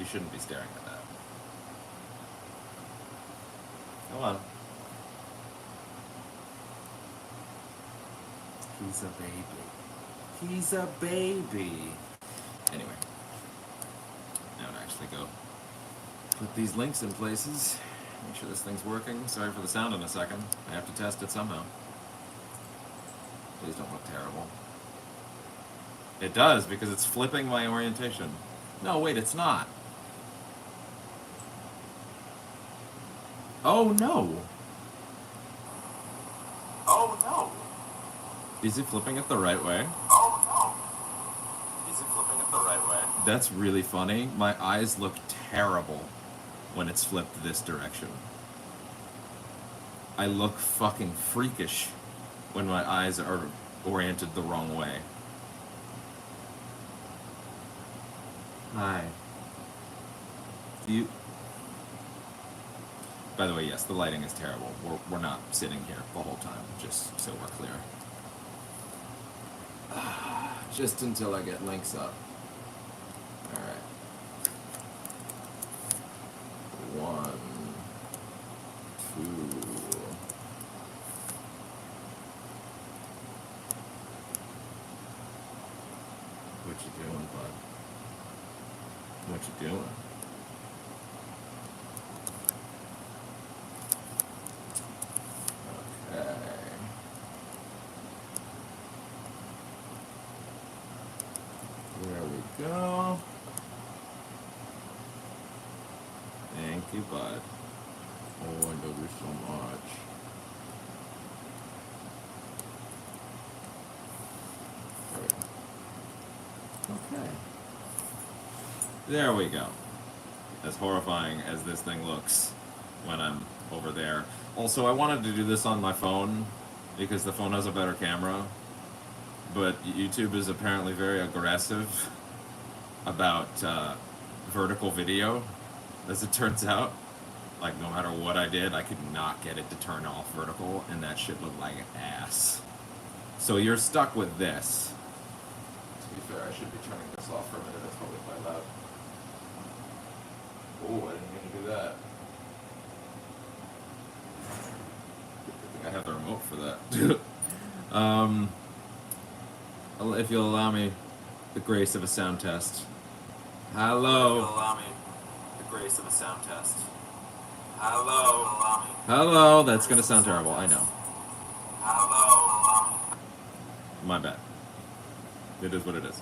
You shouldn't be staring at that. Come on. He's a baby. He's a baby. Anyway, now to actually go put these links in places. Make sure this thing's working. Sorry for the sound in a second. I have to test it somehow. Please don't look terrible. It does, because it's flipping my orientation. No, wait, it's not. Oh, no. Oh, no. Is it flipping it the right way? Oh, no. Is it flipping it the right way? That's really funny. My eyes look terrible when it's flipped this direction. I look fucking freakish when my eyes are oriented the wrong way. Hi. Do you... By the way, yes, the lighting is terrible. We're not sitting here the whole time, just so we're clear. Just until I get links up. Alright. 1, 2. What you doing, bud? What you doing? Okay. There we go. Thank you, bud. Oh, I love you so much. Okay. There we go. As horrifying as this thing looks when I'm over there. Also, I wanted to do this on my phone because the phone has a better camera, but YouTube is apparently very aggressive about vertical video, as it turns out. Like, no matter what I did, I could not get it to turn off vertical, and that shit looked like ass. So you're stuck with this. To be fair, I should be turning this off for a minute. That's probably quite loud. Oh, I didn't mean to do that. I think I have the remote for that. If you'll allow me the grace of a sound test. Hello. If you'll allow me the grace of a sound test. Hello. Hello. That's gonna sound terrible. I know. Hello. My bad. It is what it is.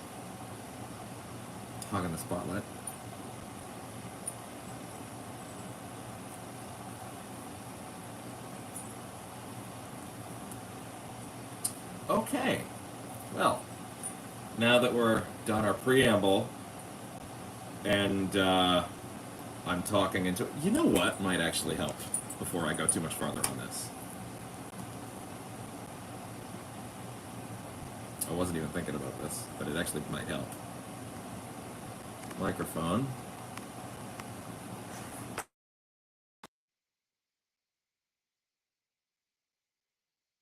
Hogging the spotlight. Okay. Well, now that we're done our preamble, and I'm talking into... You know what might actually help before I go too much farther on this? I wasn't even thinking about this, but it actually might help. Microphone.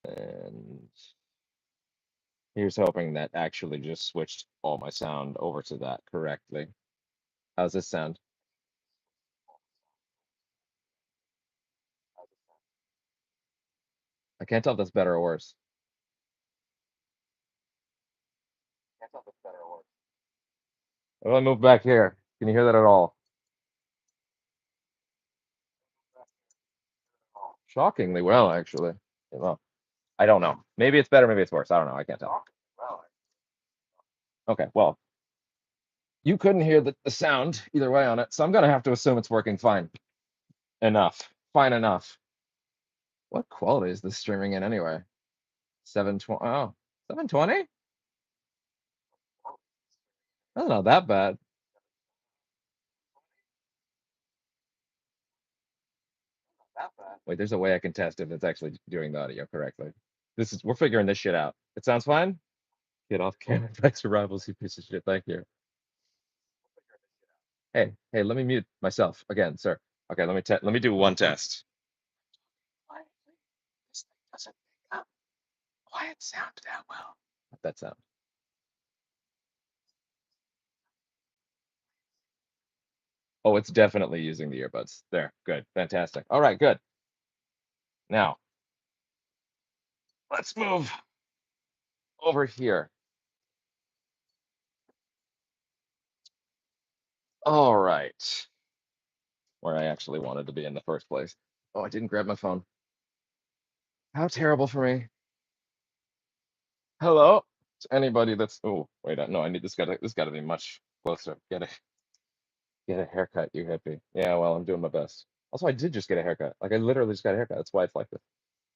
And here's hoping that actually just switched all my sound over to that correctly. How's this sound? I can't tell if that's better or worse. If I move back here, can you hear that at all? Shockingly well, actually. Well, I don't know. Maybe it's better, maybe it's worse. I don't know. I can't tell. Okay, well, you couldn't hear the sound either way on it, so I'm gonna have to assume it's working fine. Enough. Fine enough. What quality is this streaming in anyway? 720. Oh, 720? That's not that bad. Wait, there's a way I can test if it's actually doing the audio correctly. We're figuring this shit out. It sounds fine? Get off camera. Thanks for rivals, you piece of shit. Thank you. Hey, let me mute myself again, sir. Okay, let me do one test. This thing doesn't pick up quiet sound that well. That sound. Oh, it's definitely using the earbuds. There, good, fantastic. All right, good. Now, let's move over here. All right, where I actually wanted to be in the first place. Oh, I didn't grab my phone. How terrible for me. Hello? To anybody that's oh wait, no, I need this gotta be much closer. Get a haircut, you hippie. Yeah, well, I'm doing my best. Also, I did just get a haircut. Like I literally just got a haircut. That's why it's like this.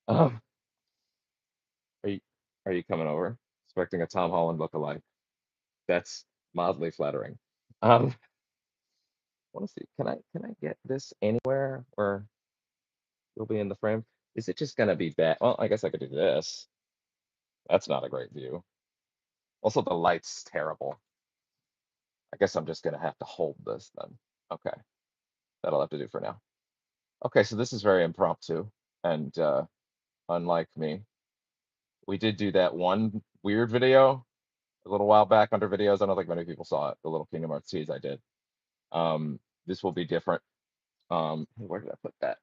Um, are you are you coming over? Expecting a Tom Holland look-alike. That's mildly flattering. Want to see, can I get this anywhere where you'll be in the frame? Is it just gonna be bad? Well, I guess I could do this. That's not a great view. Also, the light's terrible. I guess I'm just gonna have to hold this then. Okay, that'll have to do for now. Okay, so this is very impromptu, and unlike me, we did do that one weird video a little while back under videos. I don't think many people saw it. The little Kingdom Hearts tease I did. This will be different. Where did I put that?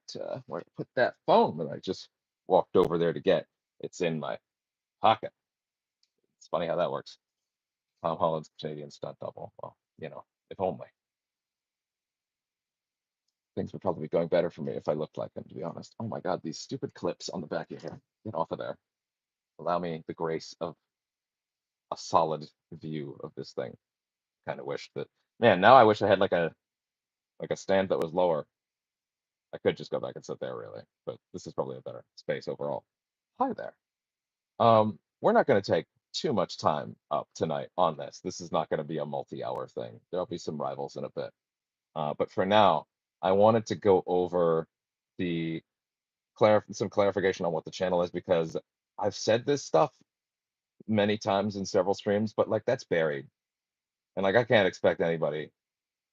Where did I put that phone that I just walked over there to get? It's in my pocket. It's funny how that works. Tom Holland's Canadian stunt double. Well, if only. Things would probably be going better for me if I looked like him, to be honest. Oh my God, these stupid clips on the back of your hair. Get off of there. Allow me the grace of a solid view of this thing. Kind of wish that, man, now I wish I had like a stand that was lower. I could just go back and sit there really, but this is probably a better space overall. Hi there. We're not going to take too much time up tonight on this. This is not going to be a multi-hour thing. There'll be some rivals in a bit. But for now, I wanted to go over the some clarification on what the channel is because I've said this stuff many times in several streams, but like that's buried. And like I can't expect anybody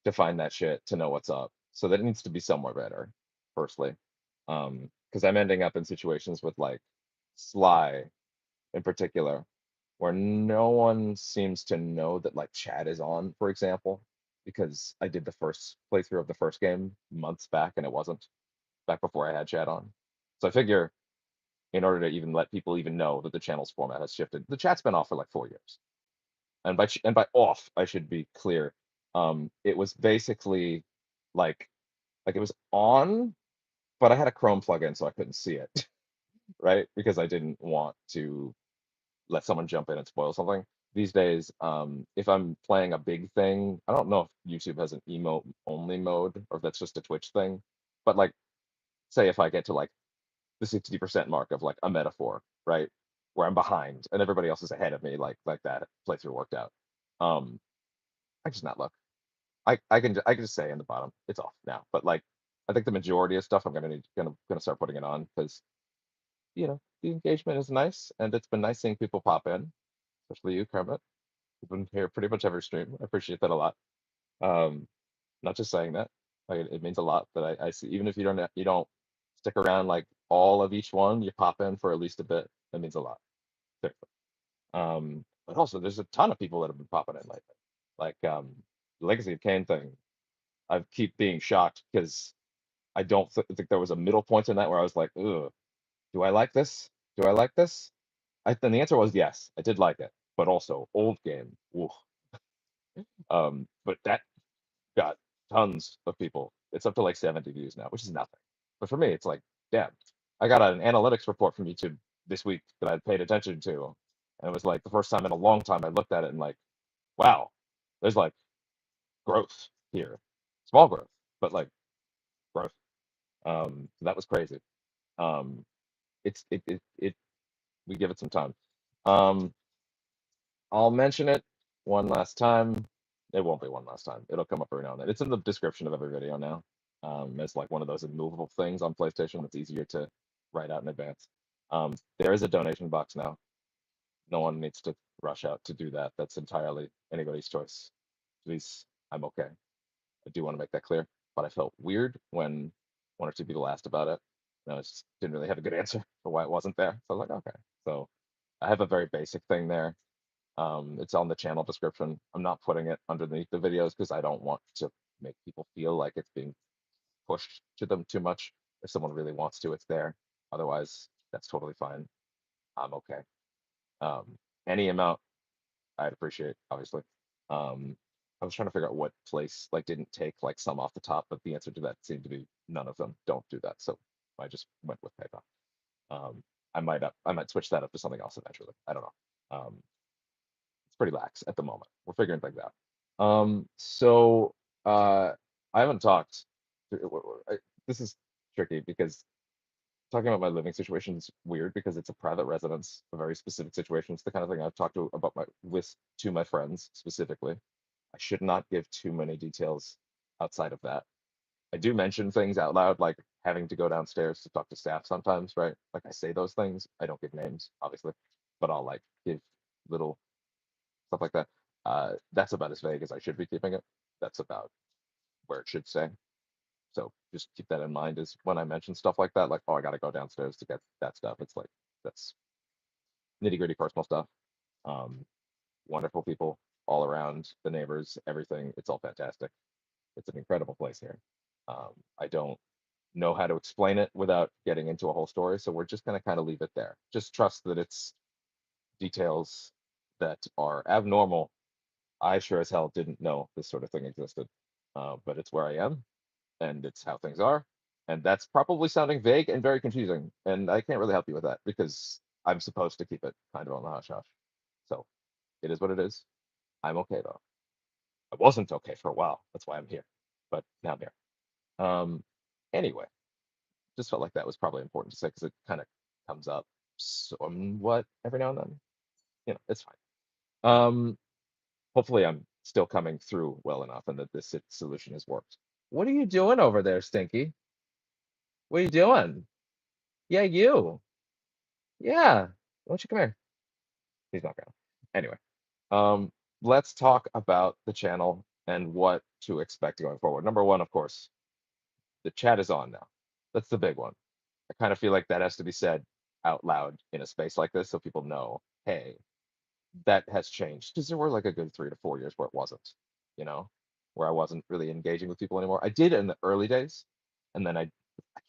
to find that shit to know what's up. So that needs to be somewhere better, firstly. Because I'm ending up in situations with like Sly in particular, where no one seems to know that like chat is on, for example, because I did the first playthrough of the first game months back and it wasn't back before I had chat on. So I figure in order to even let people even know that the channel's format has shifted, the chat's been off for like 4 years. And by off, I should be clear. It was basically like like it was on, but I had a Chrome plugin so I couldn't see it, right? Because I didn't want to let someone jump in and spoil something. These days, if I'm playing a big thing, I don't know if YouTube has an emote only mode or if that's just a Twitch thing, but like, say if I get to like the 60% mark of like a metaphor, right, where I'm behind and everybody else is ahead of me, like that playthrough worked out. Um, I just not look. I can just say in the bottom it's off now, but like I think the majority of stuff I'm gonna start putting it on because the engagement is nice and it's been nice seeing people pop in, especially you, Kermit. You've been here pretty much every stream. I appreciate that a lot. Um, not just saying that. Like it means a lot that I see. Even if you don't stick around like all of each one, you pop in for at least a bit. That means a lot. Seriously. But also there's a ton of people that have been popping in lately. Like the Legacy of Kain thing. I keep being shocked because I don't think there was a middle point in that where I was like, ugh, do I like this? Do I like this? And the answer was yes, I did like it, but also old game. Oof. But that got tons of people. It's up to like 70 views now, which is nothing. But for me, it's like, damn, I got an analytics report from YouTube this week that I paid attention to. And it was like the first time in a long time I looked at it and like, wow, there's like growth here. Small growth, but like growth. That was crazy. Um, it we give it some time. Um, I'll mention it one last time. It won't be one last time. It'll come up every now and then. It's in the description of every video now. It's like one of those immovable things on PlayStation that's easier to write out in advance. There is a donation box now. No one needs to rush out to do that. That's entirely anybody's choice. Please, I'm okay. I do want to make that clear. But I felt weird when one or two people asked about it. And I just didn't really have a good answer for why it wasn't there. So I was like, okay. So I have a very basic thing there. It's on the channel description. I'm not putting it underneath the videos because I don't want to make people feel like it's being pushed to them too much. If someone really wants to, it's there. Otherwise, that's totally fine. I'm okay. Um, any amount I'd appreciate, obviously. Um, I was trying to figure out what place like didn't take like some off the top, but the answer to that seemed to be none of them. Don't do that. So I just went with PayPal. I might switch that up to something else eventually. I don't know. It's pretty lax at the moment. We're figuring things out. So I haven't talked. This is tricky because talking about my living situation is weird because it's a private residence, a very specific situation. It's the kind of thing I've talked to about to my friends specifically. I should not give too many details outside of that. I do mention things out loud, like having to go downstairs to talk to staff sometimes, right? Like I say those things. I don't give names, obviously, but I'll like give little stuff like that. That's about as vague as I should be keeping it. That's about where it should stay. So just keep that in mind is when I mention stuff like that, like, oh, I got to go downstairs to get that stuff. It's like, that's nitty gritty personal stuff. Um, Wonderful people all around, the neighbors, everything. It's all fantastic. It's an incredible place here. I don't know how to explain it without getting into a whole story. So we're just going to kind of leave it there. Just trust that it's details that are abnormal. I sure as hell didn't know this sort of thing existed, but it's where I am and it's how things are. And that's probably sounding vague and very confusing. And I can't really help you with that because I'm supposed to keep it kind of on the hush hush. So it is what it is. I'm okay though. I wasn't okay for a while. That's why I'm here. But now I'm here. Um, anyway, just felt like that was probably important to say because it kind of comes up somewhat every now and then. You know, it's fine. Hopefully I'm still coming through well enough and that this solution has worked. What are you doing over there, Stinky? What are you doing? Yeah, you. Yeah. Why don't you come here? He's not gonna. Anyway, um, let's talk about the channel and what to expect going forward. Number one, of course, the chat is on now. That's the big one. I kind of feel like that has to be said out loud in a space like this so people know, hey, that has changed. Because there were like a good 3 to 4 years where it wasn't, you know, where I wasn't really engaging with people anymore. I did in the early days, and then I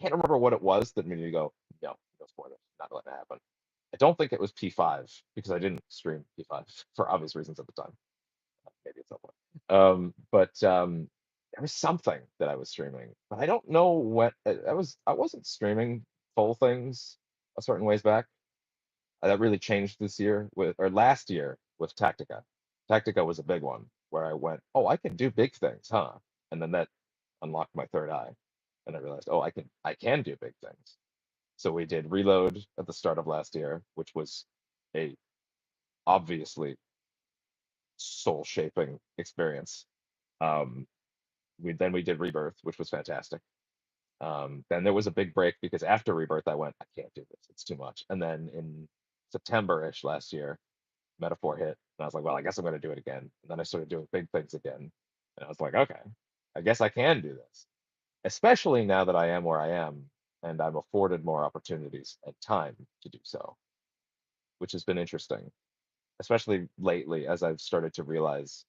can't remember what it was that made me go, no, no spoilers, not letting it happen. I don't think it was P5 because I didn't stream P5 for obvious reasons at the time. Maybe at some point. There was something that I was streaming, but I don't know what I wasn't streaming full things a certain ways back. That really changed this year with or last year with Tactica. Tactica was a big one where I went, oh, I can do big things, huh? And then that unlocked my third eye, and I realized, oh, I can do big things. So we did Reload at the start of last year, which was a obviously soul shaping experience. Um, we did Rebirth, which was fantastic. Then there was a big break because after Rebirth, I went, I can't do this. It's too much. And then in September-ish last year, Metaphor hit, and I was like, well, I guess I'm going to do it again. And then I started doing big things again, and I was like, okay, I guess I can do this. Especially now that I am where I am, and I'm afforded more opportunities and time to do so, which has been interesting, especially lately as I've started to realize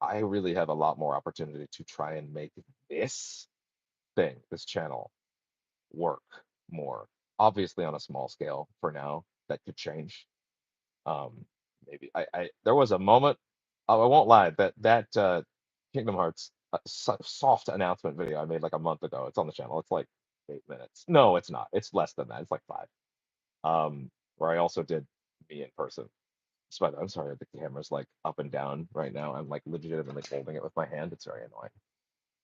I really have a lot more opportunity to try and make this thing, this channel, work more. Obviously on a small scale for now, that could change. Um, Maybe I there was a moment, oh, I won't lie, that Kingdom Hearts soft announcement video I made like a month ago. It's on the channel. It's like 8 minutes. No, it's not. It's less than that. It's like five. Where I also did me in person. I'm sorry, the camera's like up and down right now. I'm like legitimately holding it with my hand. It's very annoying.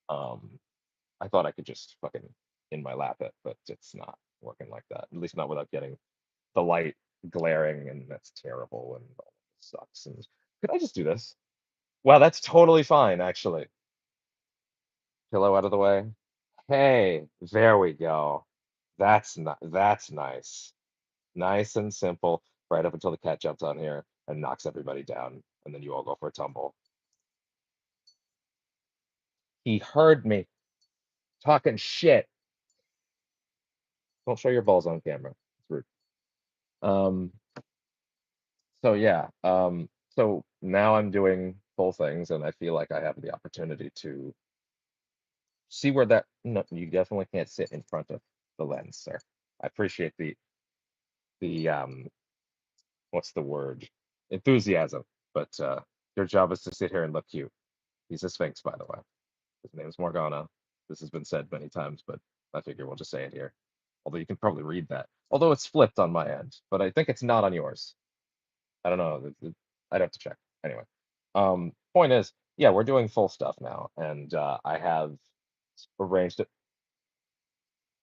Um, I thought I could just fucking in my lap it, but it's not working like that. At least not without getting the light glaring, and that's terrible and all this sucks. And could I just do this? Wow, that's totally fine, actually. Pillow out of the way. Hey, there we go. That's not that's nice. Nice and simple, right up until the cat jumps on here and knocks everybody down, and then you all go for a tumble. He heard me talking shit. Don't show your balls on camera. It's rude. Um, so yeah. So now I'm doing full things, and I feel like I have the opportunity to see where that. No, you definitely can't sit in front of the lens, sir. I appreciate the what's the word? Enthusiasm, but your job is to sit here and look cute. He's a Sphinx, by the way. His name's Morgana. This has been said many times, but I figure we'll just say it here. Although you can probably read that. Although it's flipped on my end, but I think it's not on yours. I don't know. I'd have to check. Anyway, point is, yeah, we're doing full stuff now, and I have arranged it.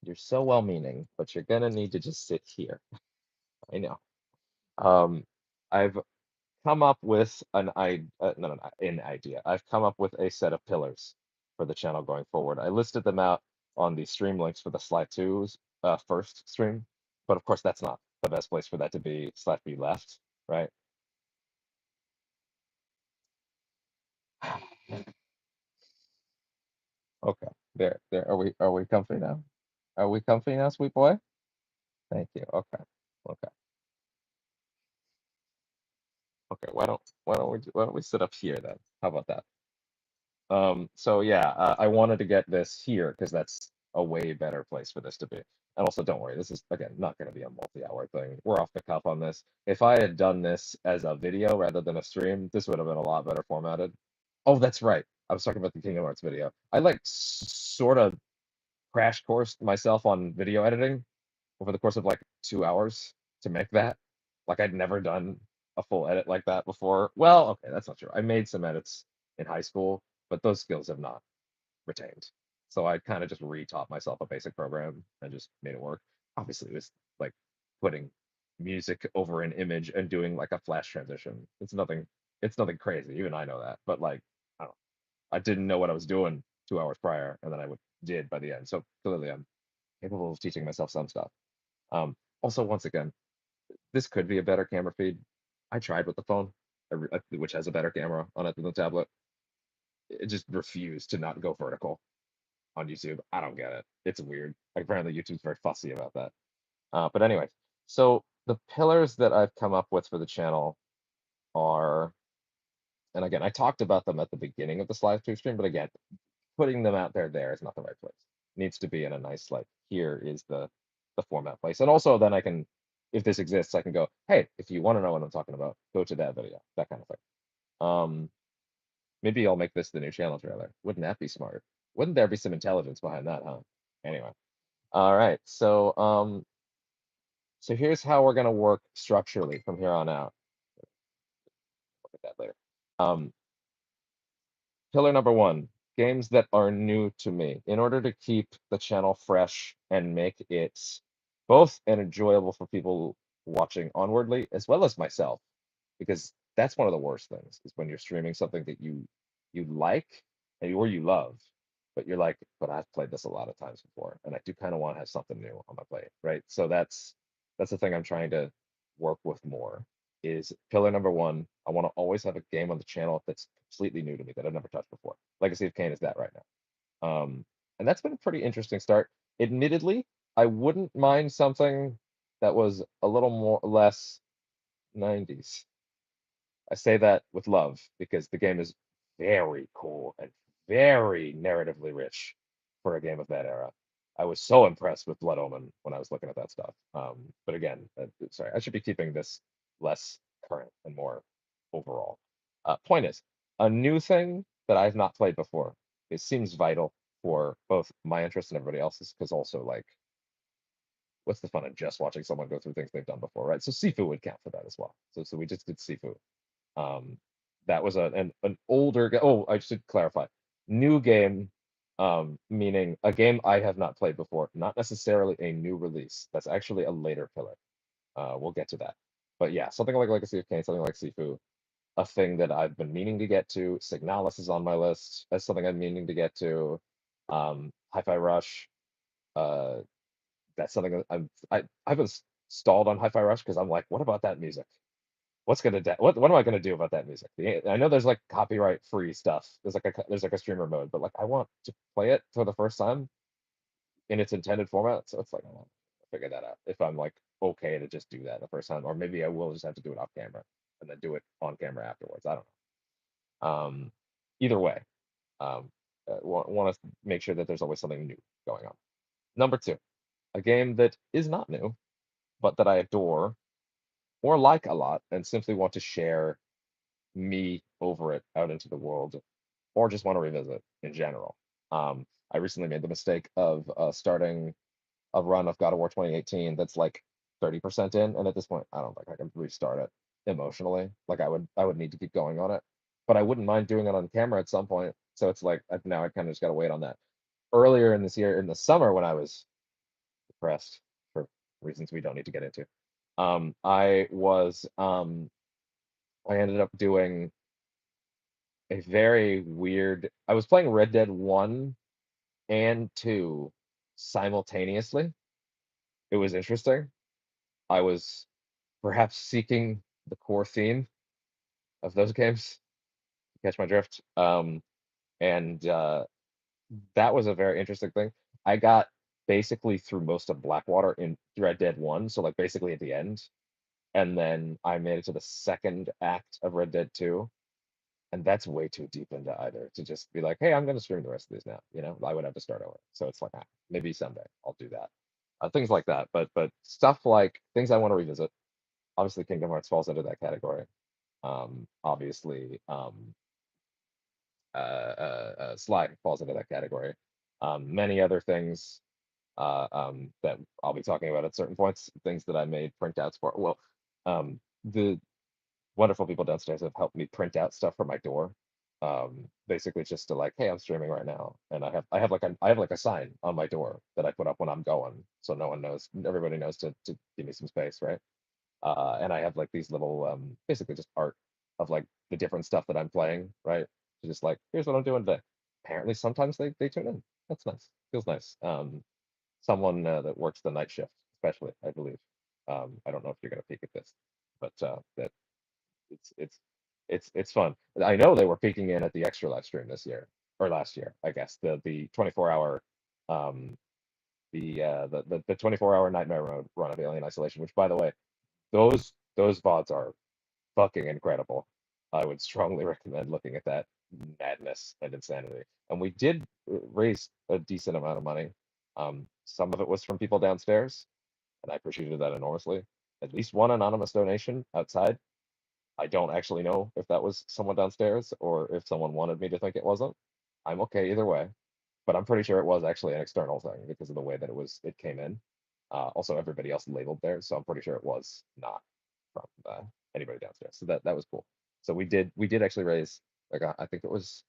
You're so well-meaning, but you're gonna need to just sit here. I know. Um, I've come up with no, an idea. I've come up with a set of pillars for the channel going forward. I listed them out on the stream links for the Slide 2's first stream, but of course that's not the best place for that to be /be left, right? Okay, there. Are we comfy now? Are we comfy now, sweet boy? Thank you. Okay, okay, okay. Why don't we sit up here then? How about that? So yeah, I wanted to get this here because that's a way better place for this to be. And also, don't worry, this is again not going to be a multi-hour thing. We're off the cuff on this. If I had done this as a video rather than a stream, this would have been a lot better formatted. Oh, that's right. I was talking about the Kingdom Hearts video. I like sort of crash coursed myself on video editing over the course of like 2 hours to make that. Like I'd never done a full edit like that before. Well, okay, that's not true. I made some edits in high school, but those skills have not retained. So I kind of just re-taught myself a basic program and just made it work. Obviously, it was like putting music over an image and doing like a flash transition. It's nothing crazy. Even I know that. But like, I don't I didn't know what I was doing 2 hours prior, and then did by the end. So clearly I'm capable of teaching myself some stuff. Also, once again, this could be a better camera feed. I tried with the phone, which has a better camera on it than the tablet. It just refused to not go vertical on YouTube. I don't get it. It's weird. Like, apparently, YouTube's very fussy about that. But anyway, so the pillars that I've come up with for the channel are, and again, I talked about them at the beginning of the Live 2 stream, but again, putting them out there is not the right place. It needs to be in a nice, like, here is the format place. And also then I can, if this exists, I can go, hey, if you want to know what I'm talking about, go to that video, that kind of thing. Maybe I'll make this the new channel trailer. Wouldn't that be smart? Wouldn't there be some intelligence behind that, huh? Anyway. All right. So here's how we're gonna work structurally from here on out. Look at that later. Pillar number one, games that are new to me. In order to keep the channel fresh and make it both and enjoyable for people watching onwardly, as well as myself, because that's one of the worst things is when you're streaming something that you like or you love, but you're like, but I've played this a lot of times before, and I do kind of want to have something new on my plate, right? So that's the thing I'm trying to work with more is pillar number one. I want to always have a game on the channel that's completely new to me that I've never touched before. Legacy of Kain is that right now. And that's been a pretty interesting start. Admittedly, I wouldn't mind something that was a little more less 90s. I say that with love because the game is very cool and very narratively rich for a game of that era. I was so impressed with Blood Omen when I was looking at that stuff. But again, sorry, I should be keeping this less current and more overall. Point is, a new thing that I've not played before. It seems vital for both my interest and everybody else's, because also like, what's the fun of just watching someone go through things they've done before, right? So Sifu would count for that as well. So we just did Sifu. Um, that was an older. Oh, I should clarify. New game, meaning a game I have not played before, not necessarily a new release. That's actually a later pillar. We'll get to that. But yeah, something like Legacy of Kain, something like Sifu, a thing that I've been meaning to get to. Signalis is on my list as something I'm meaning to get to. Hi-Fi Rush, uh, that's something that I've been stalled on Hi-Fi Rush because I'm like, what about that music? What am I gonna do about that music? I know there's like copyright free stuff. There's like a streamer mode, but like I want to play it for the first time in its intended format. So it's like I want to figure that out if I'm like okay to just do that the first time, or maybe I will just have to do it off camera and then do it on camera afterwards. I don't know. Um, Either way, want to make sure that there's always something new going on. Number two, a game that is not new, but that I adore or like a lot and simply want to share me over it out into the world or just want to revisit in general. I recently made the mistake of starting a run of God of War 2018 that's like 30% in, and at this point, I don't think I can restart it emotionally. Like I would need to keep going on it, but I wouldn't mind doing it on camera at some point. So it's like now I kind of just got to wait on that. Earlier in this year, in the summer, when I was depressed for reasons we don't need to get into, I was I ended up doing a very weird. I was playing Red Dead 1 and 2 simultaneously. It was interesting. I was perhaps seeking the core theme of those games. Catch my drift. And that was a very interesting thing. I got basically through most of Blackwater in Red Dead 1, so like basically at the end. And then I made it to the second act of Red Dead 2. And that's way too deep into either to just be like, hey, I'm going to stream the rest of these now. I would have to start over. So it's like, maybe someday I'll do that. Things like that. But stuff like things I want to revisit. Obviously, Kingdom Hearts falls into that category. Obviously, Slide falls into that category. Many other things that I'll be talking about at certain points, things that I made printouts for. Well, the wonderful people downstairs have helped me print out stuff for my door. Basically just to like, hey, I'm streaming right now, and I have like a sign on my door that I put up when I'm going, so no one knows, everybody knows to give me some space, right? And I have like these little basically just art of like the different stuff that I'm playing, right? So just like, here's what I'm doing today. Apparently sometimes they tune in. That's nice. Feels nice. Someone that works the night shift, especially, I believe. I don't know if you're gonna peek at this, but that it's it's it's fun. I know they were peeking in at the extra live stream this year or last year, I guess. The 24-hour um the 24-hour nightmare mode run of Alien Isolation, which by the way, those VODs are fucking incredible. I would strongly recommend looking at that madness and insanity. And we did raise a decent amount of money. Some of it was from people downstairs, and I appreciated that enormously. At least one anonymous donation outside. I don't actually know if that was someone downstairs or if someone wanted me to think it wasn't. I'm okay either way, but I'm pretty sure it was actually an external thing because of the way that it came in. Also, everybody else labeled there, so I'm pretty sure it was not from anybody downstairs. So that was cool. So we did actually raise like I think it was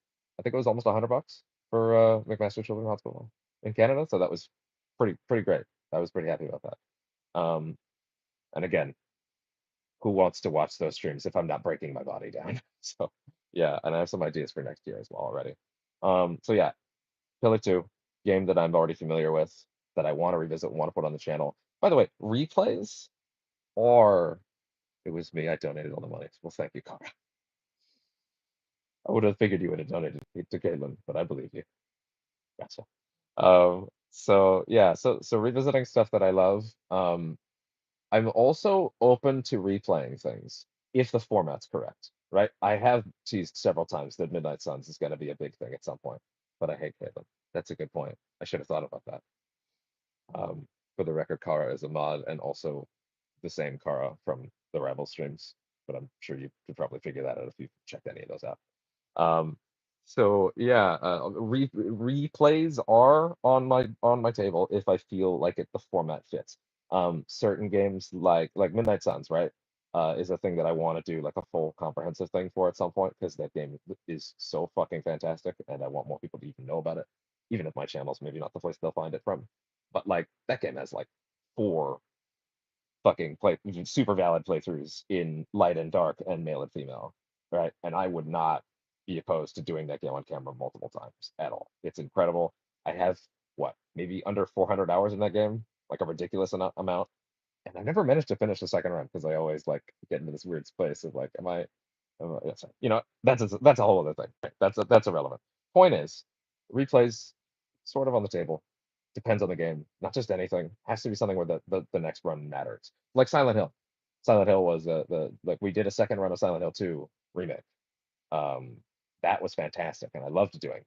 almost $100 for McMaster Children's Hospital in Canada. So that was pretty great. I was pretty happy about that. And again, who wants to watch those streams if I'm not breaking my body down? So yeah, and I have some ideas for next year as well already. So yeah, Pillar 2, game that I'm already familiar with, that I want to revisit, want to put on the channel. By the way, replays or it was me, I donated all the money. Well, thank you, Cara. I would have figured you would have donated to Caitlin, but I believe you. Gotcha. So yeah, so revisiting stuff that I love. I'm also open to replaying things if the format's correct, right? I have teased several times that Midnight Suns is going to be a big thing at some point, but I hate Caitlin. That's a good point. I should have thought about that. For the record, Kara is a mod and also the same Kara from the Rival streams, but I'm sure you could probably figure that out if you've checked any of those out. Um, so yeah, replays are on my table if I feel like the format fits. Certain games like Midnight Suns, right, is a thing that I want to do like a full comprehensive thing for at some point because that game is so fucking fantastic, and I want more people to even know about it, even if my channel's maybe not the place they'll find it from. But like that game has like 4 fucking super valid playthroughs in light and dark and male and female, right? And I would not be opposed to doing that game on camera multiple times at all. It's incredible. I have what, maybe under 400 hours in that game, like a ridiculous amount. And I never managed to finish the second run because I always like get into this weird space of like, yeah, sorry. That's a whole other thing. Right? That's irrelevant. Point is, replays sort of on the table. Depends on the game, not just anything. Has to be something where the next run matters. Like Silent Hill. Silent Hill was the like we did a second run of Silent Hill 2 remake. Um, that was fantastic, and I loved doing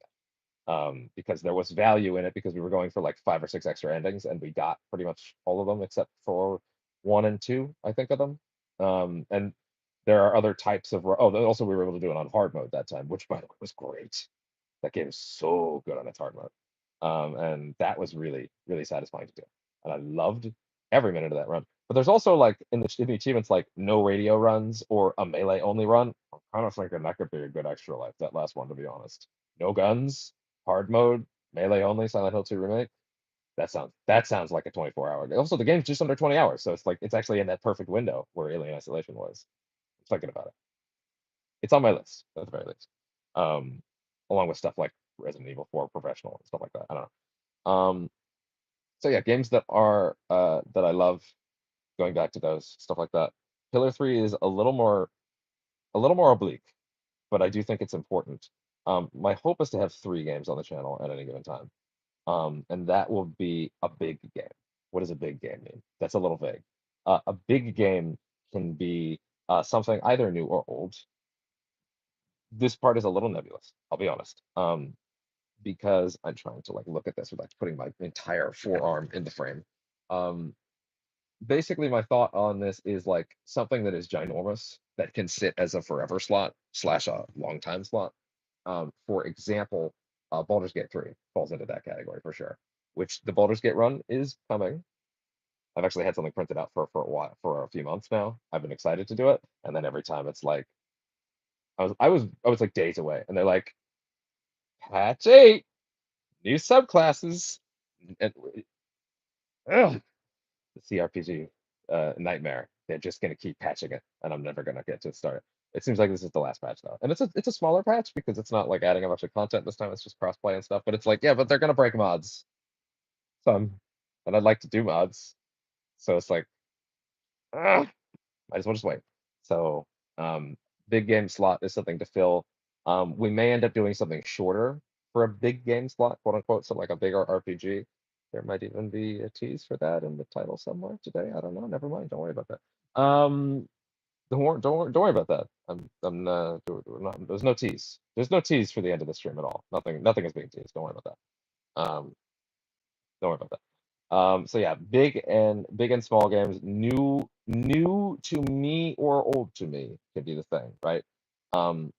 that. Because there was value in it because we were going for like 5 or 6 extra endings, and we got pretty much all of them except for 1 and 2, I think of them. And there are other types of also we were able to do it on hard mode that time, which by the way was great. That game is so good on its hard mode. And that was really, really satisfying to do. And I loved every minute of that run. But there's also like in the achievements like no radio runs or a melee only run. I'm kind of thinking that could be a good extra life, that last one, to be honest. No guns, hard mode, melee only, Silent Hill 2 remake. That sounds like a 24-hour. Also, the game's just under 20 hours, so it's like it's actually in that perfect window where Alien Isolation was. I'm thinking about it. It's on my list at the very least. Um, Along with stuff like Resident Evil 4 Professional and stuff like that. I don't know. So yeah, games that I love, going back to those, stuff like that. Pillar 3 is a little more oblique, but I do think it's important. My hope is to have 3 games on the channel at any given time. And that will be a big game. What does a big game mean? That's a little vague. A big game can be something either new or old. This part is a little nebulous, I'll be honest. Because I'm trying to like look at this without putting my entire forearm in the frame. Um, Basically, my thought on this is like something that is ginormous that can sit as a forever slot slash a long time slot. For example, Baldur's Gate 3 falls into that category for sure. Which the Baldur's Gate run is coming. I've actually had something printed out for a while, for a few months now. I've been excited to do it, and then every time it's like I was like days away, and they're like, patch 8, new subclasses, and ugh, the CRPG nightmare. They're just gonna keep patching it, and I'm never gonna get to start it. It seems like this is the last patch though, and it's a smaller patch because it's not like adding a bunch of content this time. It's just crossplay and stuff. But it's like, yeah, but they're gonna break mods some, and I'd like to do mods, so it's like, ugh, might as well just wait. So, um, big game slot is something to fill. We may end up doing something shorter for a big game slot, quote unquote, so like a bigger RPG. There might even be a tease for that in the title somewhere today. I don't know. Never mind. Don't worry about that. Don't worry about that. There's no tease. There's no tease for the end of the stream at all. Nothing is being teased. Don't worry about that. Don't worry about that. So yeah, big and small games, new to me or old to me can be the thing, right? Um,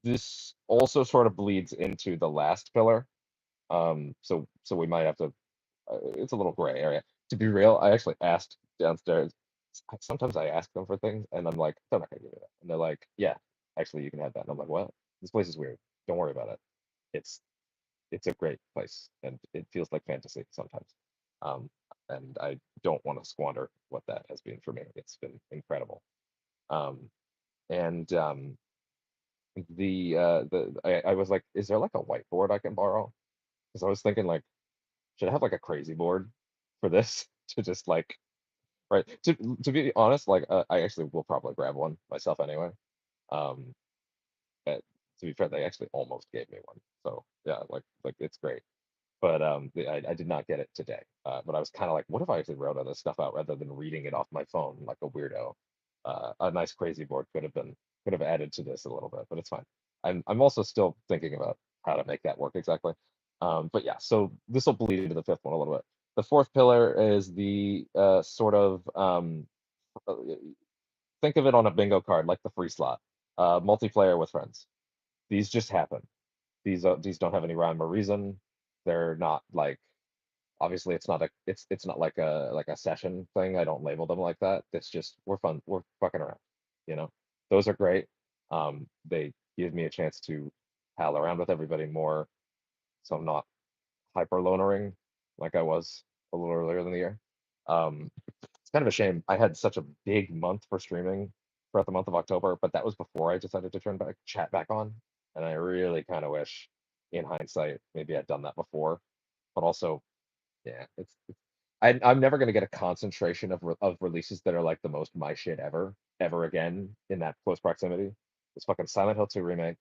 this also sort of bleeds into the last pillar. So we might have to. It's a little gray area. To be real, I actually asked downstairs. Sometimes I ask them for things, and I'm like, they're not gonna give me that, and they're like, yeah, actually, you can have that. And I'm like, what? This place is weird. Don't worry about it. It's it's a great place, and it feels like fantasy sometimes. Um, and I don't want to squander what that has been for me. It's been incredible. Um, and I was like, is there like a whiteboard I can borrow? Because I was thinking like, should I have like a crazy board for this to just like, right? To be honest, like I actually will probably grab one myself anyway. Um, but to be fair, they actually almost gave me one. So yeah, like it's great. But I did not get it today. But I was kind of like, what if I actually wrote all this stuff out rather than reading it off my phone like a weirdo? A nice crazy board could have added to this a little bit, but it's fine. I'm also still thinking about how to make that work exactly. But yeah, so this will bleed into the fifth one a little bit. The fourth pillar is the sort of uh, think of it on a bingo card like the free slot, multiplayer with friends. These just happen. These don't have any rhyme or reason. They're not like, obviously it's not like a session thing. I don't label them like that. It's just we're fun. We're fucking around. You know, those are great. They give me a chance to pal around with everybody more, so I'm not hyper lonering like I was a little earlier in the year. It's kind of a shame. I had such a big month for streaming throughout the month of October, but that was before I decided to turn back chat back on. And I really kind of wish, in hindsight, maybe I'd done that before. But also, yeah, I'm never gonna get a concentration of releases that are like the most my shit ever again in that close proximity. It's fucking Silent Hill 2 remake,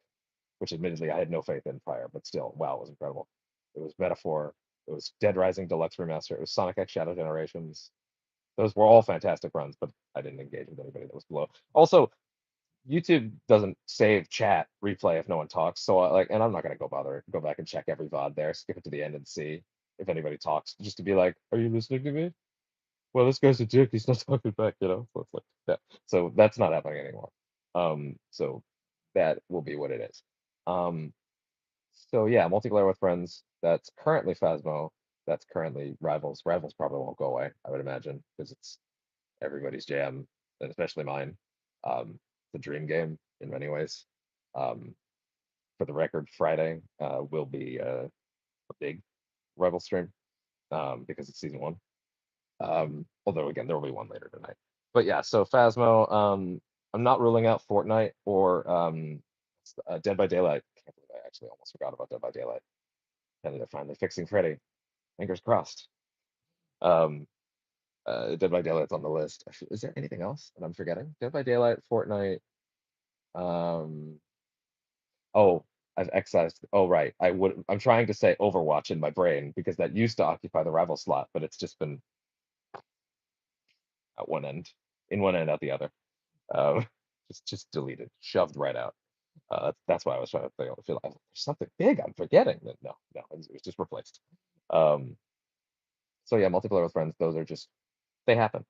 which admittedly I had no faith in prior, but still, wow, it was incredible. It was Metaphor. It was Dead Rising Deluxe Remaster. It was Sonic X Shadow Generations. Those were all fantastic runs, but I didn't engage with anybody that was below. Also, YouTube doesn't save chat replay if no one talks. So like, and I'm not gonna go back and check every VOD there, skip it to the end and see if anybody talks, just to be like, are you listening to me? Well, this guy's a dick. He's not talking back, you know. So it's like that. So that's not happening anymore. So that will be what it is. Um, so yeah, multiplayer with friends. That's currently Phasmo. That's currently Rivals. Rivals probably won't go away, I would imagine, because it's everybody's jam, and especially mine. The dream game in many ways. Um, for the record, Friday will be a big Rival stream because it's season one. Although again, there will be one later tonight. But yeah, so Phasmo. I'm not ruling out Fortnite or Dead by Daylight. I can't believe I actually almost forgot about Dead by Daylight. And they're finally fixing Freddy. Fingers crossed. Um, Dead by Daylight's on the list. Is there anything else that I'm forgetting? Dead by Daylight, Fortnite. Um, oh, I've excised. Oh, right. I'm trying to say Overwatch in my brain because that used to occupy the rival slot, but it's just been at one end, in one end, out the other. Um, just deleted, shoved right out. That's why I was trying to think. I feel like there's something big I'm forgetting. No, no, it was just replaced. Um, so yeah, multiplayer with friends. Those are just they happen.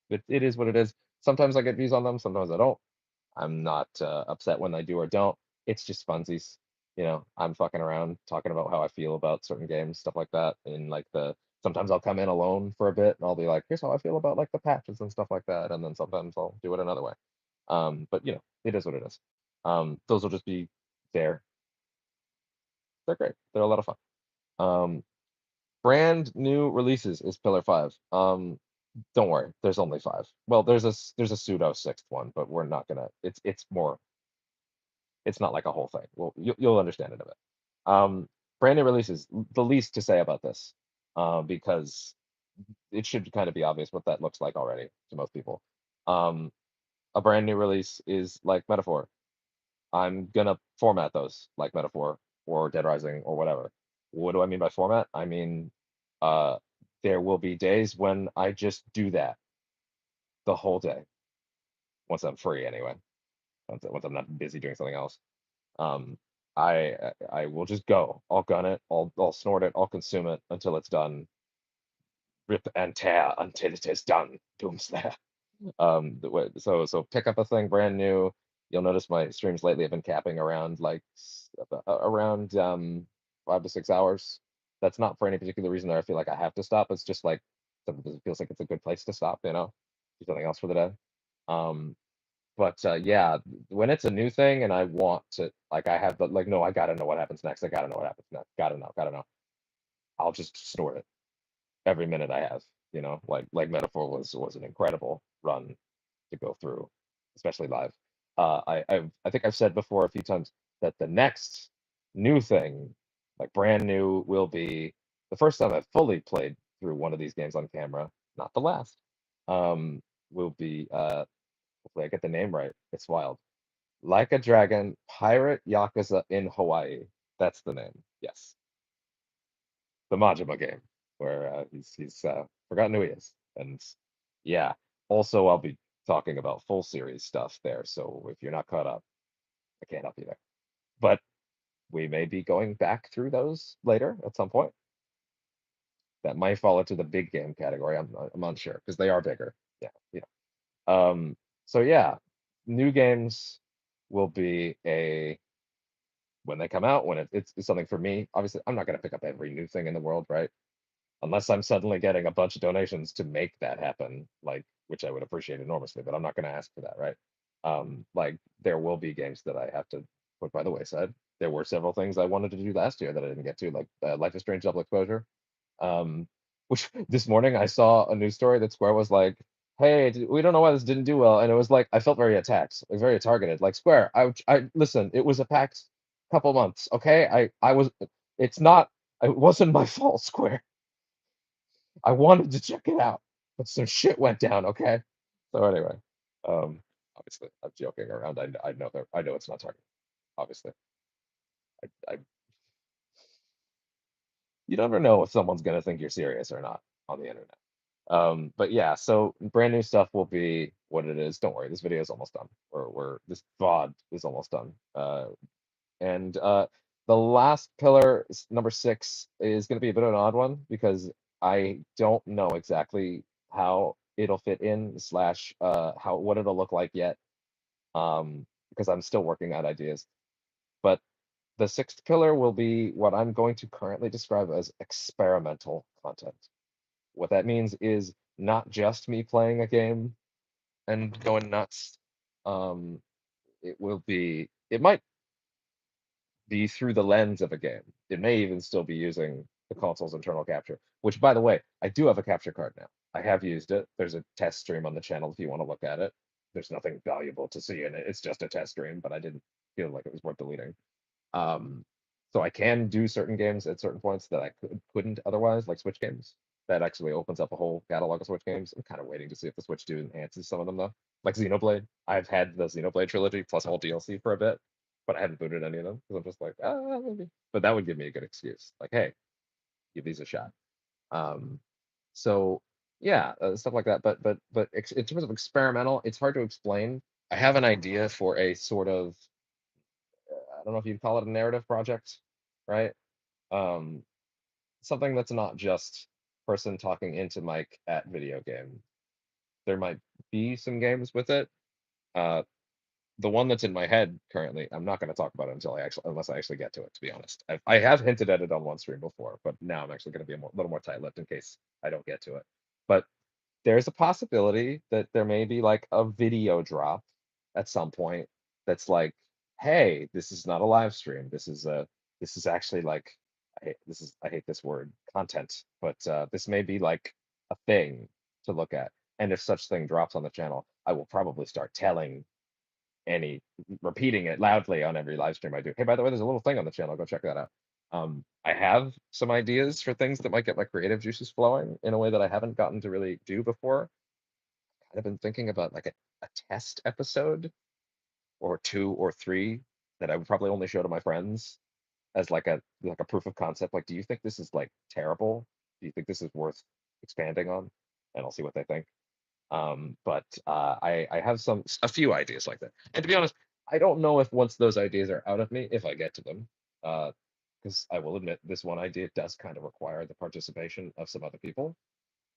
It is what it is. Sometimes I get views on them. Sometimes I don't. I'm not upset when I do or don't. It's just funsies. You know, I'm fucking around talking about how I feel about certain games, stuff like that. And like sometimes I'll come in alone for a bit and I'll be like, here's how I feel about like the patches and stuff like that. And then sometimes I'll do it another way. But you know, it is what it is. Those will just be there. They're great. They're a lot of fun. Um, brand new releases is Pillar 5. Don't worry, there's only 5. Well, there's a pseudo sixth one, but we're not gonna. It's more it's not like a whole thing. Well, you'll understand it a bit. Brand new releases, the least to say about this, because it should kind of be obvious what that looks like already to most people. Um, a brand new release is like Metaphor. I'm gonna format those like Metaphor or Dead Rising or whatever. What do I mean by format? I mean, uh, there will be days when I just do that the whole day once I'm free anyway. Once I'm not busy doing something else. Um, I will just go. I'll gun it. I'll snort it. I'll consume it until it's done. Rip and tear until it is done. Doomslayer. So pick up a thing brand new. You'll notice my streams lately have been capping around like around 5 to 6 hours. That's not for any particular reason that I feel like I have to stop. It's just like something that feels like it's a good place to stop. You know, do something else for the day. Um, but yeah, when it's a new thing and I want to, like, I have the like, no, I gotta know what happens next. I gotta know what happens next. Gotta know. I'll just snort it every minute I have. You know, like Metaphor was an incredible run to go through, especially live. I think I've said before a few times that the next new thing, like brand new, will be the first time I've fully played through one of these games on camera, not the last. Will be hopefully I get the name right. It's wild. Like a Dragon, Pirate Yakuza in Hawaii. That's the name. Yes, the Majima game where he's forgotten who he is, and yeah. Also, I'll be talking about full series stuff there. So if you're not caught up, I can't help you there. But we may be going back through those later at some point. That might fall into the big game category. I'm unsure because they are bigger. Yeah, yeah. So yeah, new games will be a when they come out, when it's something for me. Obviously, I'm not going to pick up every new thing in the world, right? Unless I'm suddenly getting a bunch of donations to make that happen, like which I would appreciate enormously, but I'm not going to ask for that, right? Like there will be games that I have to put by the wayside. There were several things I wanted to do last year that I didn't get to, like Life is Strange Double Exposure. Um, which this morning I saw a news story that Square was like, "Hey, we don't know why this didn't do well," and it was like I felt very attacked, like very targeted. Like Square, I listen. It was a packed couple months, okay? I was. It's not. It wasn't my fault, Square. I wanted to check it out, but some shit went down, okay? So anyway, um, obviously I'm joking around. I know that I know it's not targeted. Obviously, I you never know if someone's gonna think you're serious or not on the internet. But yeah, so brand new stuff will be what it is. Don't worry, this video is almost done. This VOD is almost done. And the last pillar, number 6, is going to be a bit of an odd one because I don't know exactly how it'll fit in slash how what it'll look like yet. Because I'm still working out ideas. But the 6th pillar will be what I'm going to currently describe as experimental content. What that means is not just me playing a game and going nuts. Um, it might be through the lens of a game. It may even still be using the console's internal capture, which, by the way, I do have a capture card now. I have used it. There's a test stream on the channel if you want to look at it. There's nothing valuable to see in it. It's just a test stream, but I didn't feel like it was worth deleting. Um, so I can do certain games at certain points that I couldn't otherwise, like Switch games. That actually opens up a whole catalog of Switch games. I'm kind of waiting to see if the Switch 2 enhances some of them though. Like Xenoblade. I've had the Xenoblade trilogy plus all DLC for a bit, but I haven't booted any of them because I'm just like, maybe. But that would give me a good excuse. Like, hey, give these a shot. Um, so yeah, stuff like that. But in terms of experimental, it's hard to explain. I have an idea for a sort of I don't know if you'd call it a narrative project, right? Um, Something that's not just person talking into mic at video game. There might be some games with it. Uh, the one that's in my head currently, I'm not going to talk about it unless I actually get to it. To be honest, I have hinted at it on one stream before, but now I'm actually going to be little more tight-lipped in case I don't get to it. But there's a possibility that there may be like a video drop at some point that's like, hey, this is not a live stream. This is actually like I hate this word content, but this may be like a thing to look at. And if such thing drops on the channel, I will probably start telling any repeating it loudly on every live stream I do. Hey, by the way, there's a little thing on the channel. Go check that out. I have some ideas for things that might get my creative juices flowing in a way that I haven't gotten to really do before. I've been thinking about like a test episode or 2 or 3 that I would probably only show to my friends as like a proof of concept. Like, do you think this is like terrible? Do you think this is worth expanding on? And I'll see what they think. But I have a few ideas like that. And to be honest, I don't know if once those ideas are out of me, if I get to them, because I will admit this one idea does kind of require the participation of some other people.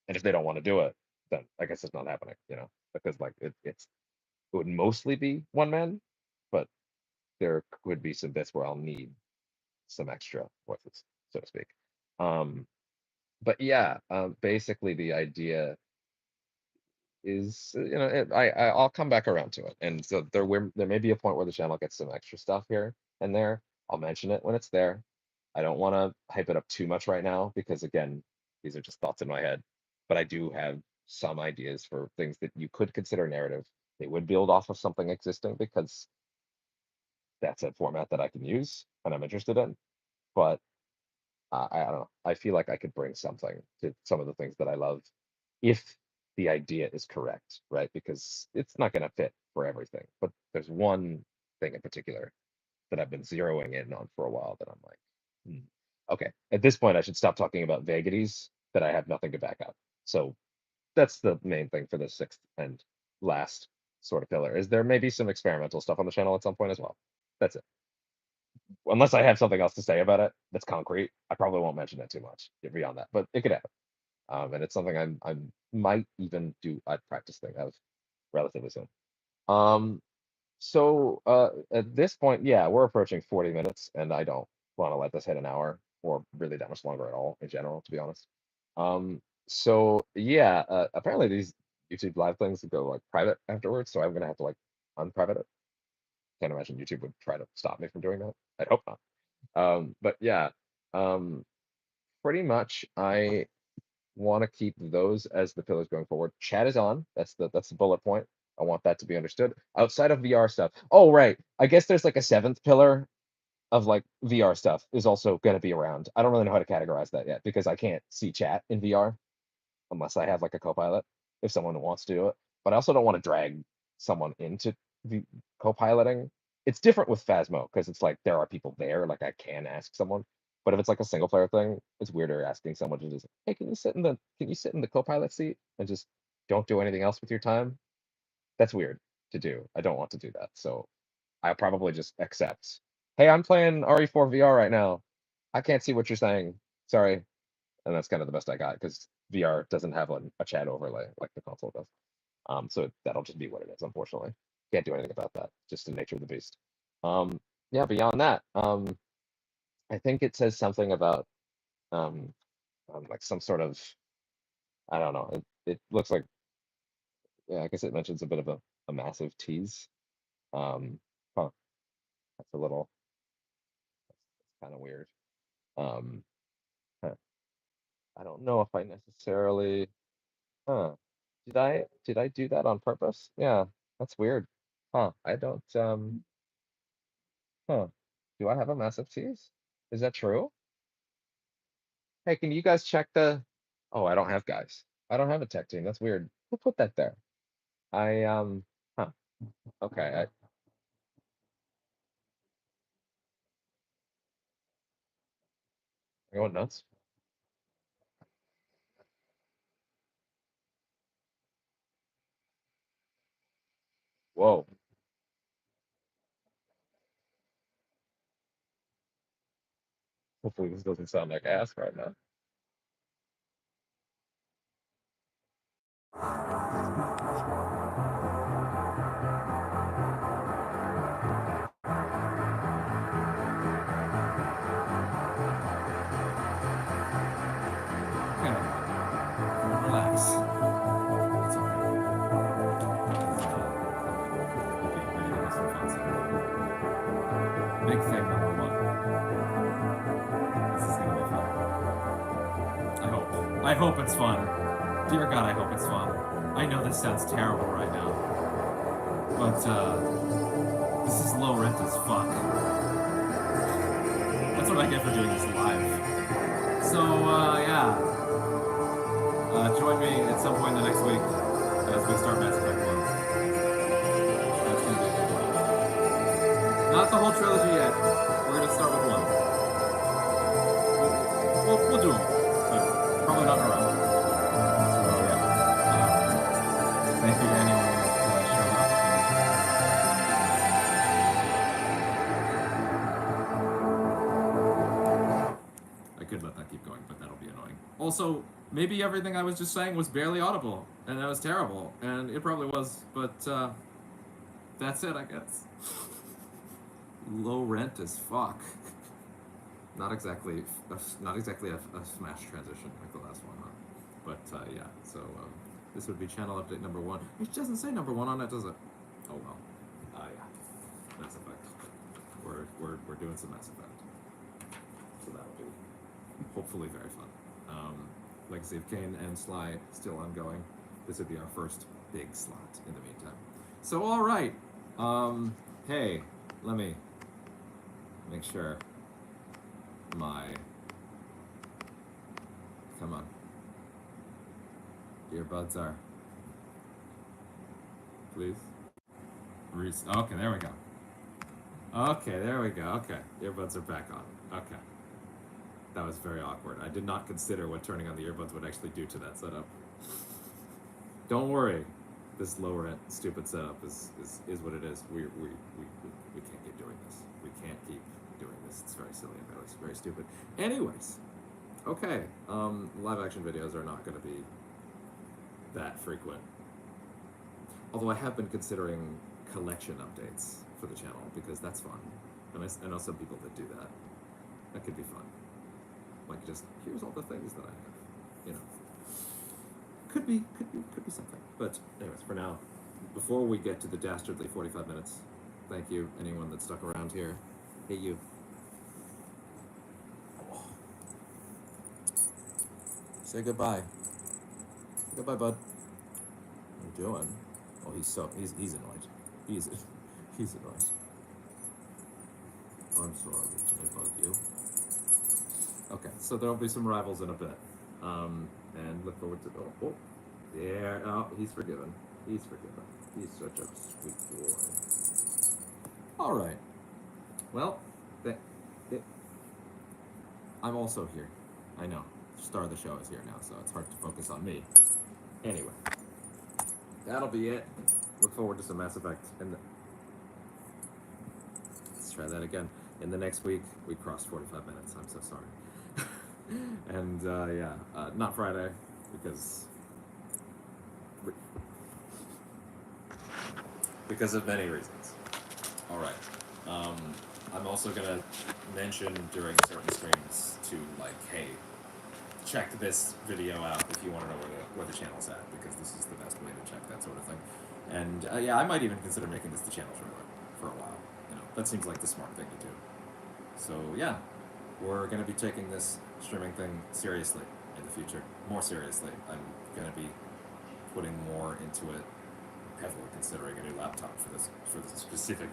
And if they don't want to do it, then I guess it's not happening, because like it would mostly be one man, but there could be some bits where I'll need some extra voices, so to speak. Um, but yeah, basically the idea is I'll come back around to it, and so there may be a point where the channel gets some extra stuff here and there. I'll mention it when it's there. I don't want to hype it up too much right now because again, these are just thoughts in my head. But I do have some ideas for things that you could consider narrative. They would build off of something existing because that's a format that I can use and I'm interested in. But I don't know. I feel like I could bring something to some of the things that I love if the idea is correct, right? Because it's not going to fit for everything. But there's one thing in particular that I've been zeroing in on for a while that I'm like, okay, at this point, I should stop talking about vagaries that I have nothing to back up. So that's the main thing for the 6th and last sort of pillar. Is there maybe some experimental stuff on the channel at some point as well? That's it. Unless I have something else to say about it that's concrete, I probably won't mention it too much beyond that. But it could happen, and it's something I might even do a practice thing of relatively soon. So at this point, yeah, we're approaching 40 minutes, and I don't want to let this hit an hour or really that much longer at all in general, to be honest. So yeah, apparently these YouTube live things go like private afterwards, so I'm gonna have to like unprivate it. Can't imagine YouTube would try to stop me from doing that. I hope not. But yeah, um, pretty much I want to keep those as the pillars going forward. Chat is on. That's the bullet point. I want that to be understood. Outside of VR stuff. Oh, right. I guess there's like a 7th pillar of like VR stuff is also going to be around. I don't really know how to categorize that yet because I can't see chat in VR unless I have like a co-pilot if someone wants to do it. But I also don't want to drag someone into the co-piloting. It's different with Phasmo because it's like there are people there, like I can ask someone. But if it's like a single player thing, it's weirder asking someone to just, hey, can you sit in the co-pilot seat and just don't do anything else with your time? That's weird to do. I don't want to do that. So I'll probably just accept. Hey, I'm playing RE4 VR right now. I can't see what you're saying. Sorry. And that's kind of the best I got because VR doesn't have a chat overlay like the console does. So that'll just be what it is, unfortunately. Can't do anything about that. Just the nature of the beast. Um, yeah, beyond that, I think it says something about um, like some sort of, I don't know. It looks like, yeah, I guess it mentions a bit of a massive tease. Um, huh, that's a little, that's kind of weird. Um, huh, I don't know if I necessarily, huh, did I do that on purpose? Yeah, that's weird. Huh, I don't, huh, do I have a massive tease? Is that true? Hey, can you guys check the, oh, I don't have guys. I don't have a tech team. That's weird. Who put that there? I, huh, okay. I going nuts. Whoa. Hopefully this doesn't sound like ass right now. Okay. Everyone relax. It's okay. Okay, ready to have some fun. Big thing number one. This is gonna be fun. I hope. I hope it's fun. Dear God, I hope it's fun. I know this sounds terrible right now, but this is low rent as fuck. That's what I get for doing this live. So yeah. Join me at some point in the next week as we start Mass Effect 1. That's gonna be a good one. Not the whole trilogy yet. We're gonna start with one. We'll do them, but probably not in a row. So yeah. Thank you to anyone that showed up. I could let that keep going, but that'll be annoying. Also, maybe everything I was just saying was barely audible, and that was terrible, and it probably was, but that's it, I guess. Low rent as fuck. Not exactly, not exactly a smash transition like the last one, huh? But yeah. So this would be channel update number one. It doesn't say number one on it, does it? Oh well. Yeah. Mass Effect. We're doing some Mass Effect. So that'll be hopefully very fun. Legacy of Kain and Sly still ongoing. This would be our first big slot in the meantime. So all right. Hey, let me make sure my, come on, earbuds are, please. Okay, there we go. Okay, there we go. Okay, earbuds are back on. Okay. That was very awkward. I did not consider what turning on the earbuds would actually do to that setup. Don't worry. This lower end stupid setup is what it is. We can't keep doing this. We can't keep doing this. It's very silly and very stupid. Anyways, okay. Live action videos are not going to be that frequent. Although I have been considering collection updates for the channel because that's fun. And I know some people that do that. That could be fun. Like just here's all the things that I have, you know. Could be something. But anyways, for now, before we get to the dastardly 45 minutes, thank you anyone that stuck around here. Hey you. Oh. Say goodbye. Say goodbye, bud. What are you doing? Oh, he's annoyed. He's annoyed. I'm sorry. Did I bug you? Okay, so there'll be some rivals in a bit. And look forward to there. Oh, he's forgiven. He's forgiven. He's such a sweet boy. All right. Well, I'm also here. I know. The star of the show is here now, so it's hard to focus on me. Anyway, that'll be it. Look forward to some Mass Effect. Let's try that again. In the next week, we crossed 45 minutes. I'm so sorry. And yeah, not Friday because of many reasons. All right. I'm also gonna mention during certain streams to like, hey, check this video out if you want to know where the channel's at, because this is the best way to check that sort of thing. And yeah, I might even consider making this the channel for a while. You know, that seems like the smart thing to do. So yeah, we're gonna be taking this streaming thing seriously in the future, more seriously. I'm gonna be putting more into it, heavily considering a new laptop for the specific,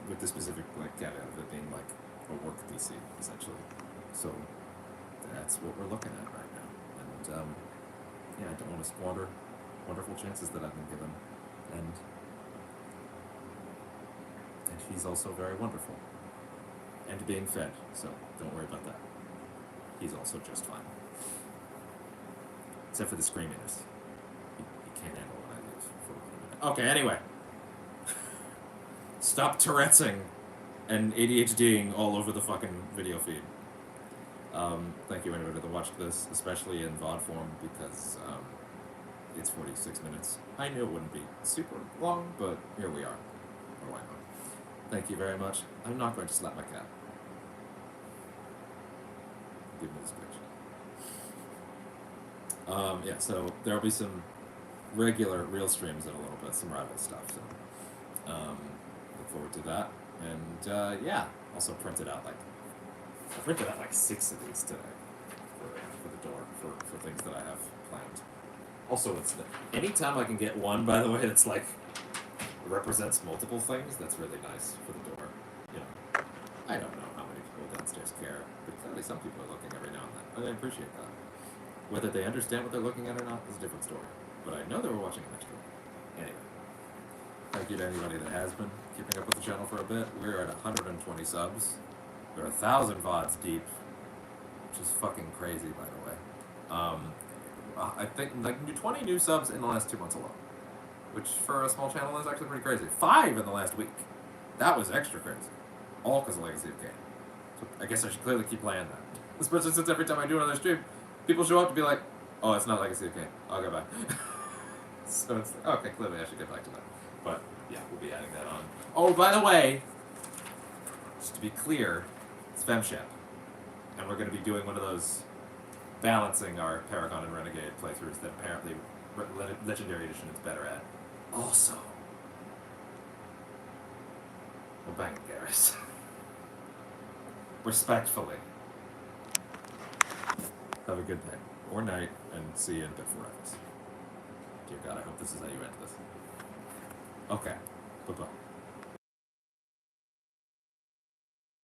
with the specific like caveat of it being like a work PC essentially. So that's what we're looking at right now. And yeah, I don't want to squander wonderful chances that I've been given. And he's also very wonderful. And being fed, so don't worry about that. He's also just fine. Except for the screaminess. He can't handle when I leave for 1 minute. Okay, anyway. Stop Tourette'sing and ADHDing all over the fucking video feed. Thank you anybody that watched this, especially in VOD form, because it's 46 minutes. I knew it wouldn't be super long, but here we are. Or why not? Thank you very much. I'm not going to slap my cat. Give me this bitch. Yeah, so there'll be some regular real streams in a little bit, some rival stuff, so look forward to that. And yeah, also printed out like 6 of these today for the door, for things that I have planned. Also, it's anytime I can get one, by the way, that's like represents multiple things, that's really nice for the door. You know, I don't know how many people downstairs care, but clearly some people are looking every now and then, and I appreciate that. Whether they understand what they're looking at or not is a different story, but I know they were watching an extra. Anyway, thank you to anybody that has been keeping up with the channel for a bit. We're at 120 subs. We're 1,000 VODs deep, which is fucking crazy, by the way. I think like 20 new subs in the last 2 months alone, which for a small channel is actually pretty crazy. 5 in the last week. That was extra crazy. All because of Legacy of Kain. So I guess I should clearly keep playing that. Especially since every time I do another stream, people show up to be like, oh, it's not Legacy of Kain. I'll go back. So it's like, okay, clearly I should get back to that. But yeah, we'll be adding that on. Oh, by the way, just to be clear, it's FemShep. And we're going to be doing one of those balancing our Paragon and Renegade playthroughs that apparently Legendary Edition is better at. Also, we're banging Garrus. Respectfully. Have a good day or night, and see you in Bit Forever. Dear God, I hope this is how you end this. Okay, bye-bye.